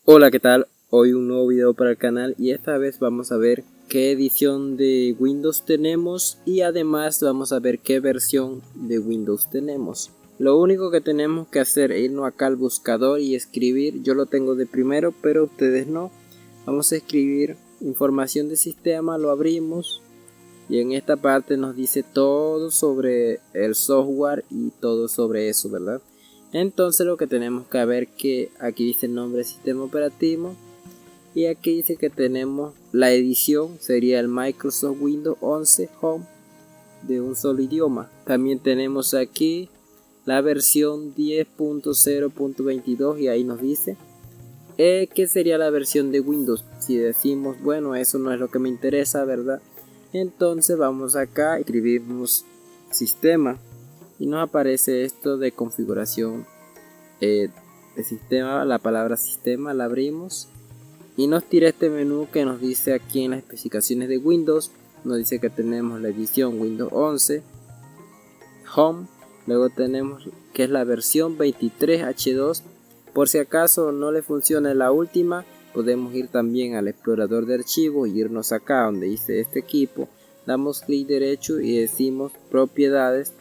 Hola, ¿qué tal? Hoy un nuevo video para el canal y esta vez vamos a ver qué edición de Windows tenemos y además vamos a ver qué versión de Windows tenemos. Lo único que tenemos que hacer es irnos acá al buscador y escribir. Yo lo tengo de primero, pero ustedes no. Vamos a escribir información de sistema, lo abrimos y en esta parte nos dice todo sobre el software y todo sobre eso, ¿verdad? Entonces lo que tenemos que ver que aquí dice el nombre del sistema operativo y aquí dice que tenemos la edición, sería el Microsoft Windows 11 Home de un solo idioma. También tenemos aquí la versión 10.0.22 y ahí nos dice que sería la versión de Windows. Si decimos bueno, eso no es lo que me interesa, ¿verdad? Entonces vamos acá, escribimos sistema y nos aparece esto de configuración de sistema, la palabra sistema la abrimos y nos tira este menú que nos dice aquí en las especificaciones de Windows. Nos dice que tenemos la edición Windows 11 Home, luego tenemos que es la versión 23H2. Por si acaso no le funciona la última, podemos ir también al explorador de archivos y irnos acá donde dice este equipo, damos clic derecho y decimos propiedades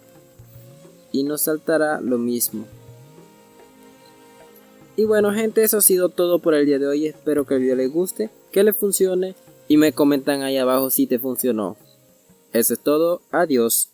y nos saltará lo mismo. Y bueno gente, eso ha sido todo por el día de hoy. Espero que el video les guste, que les funcione y me comentan ahí abajo si te funcionó. Eso es todo, adiós.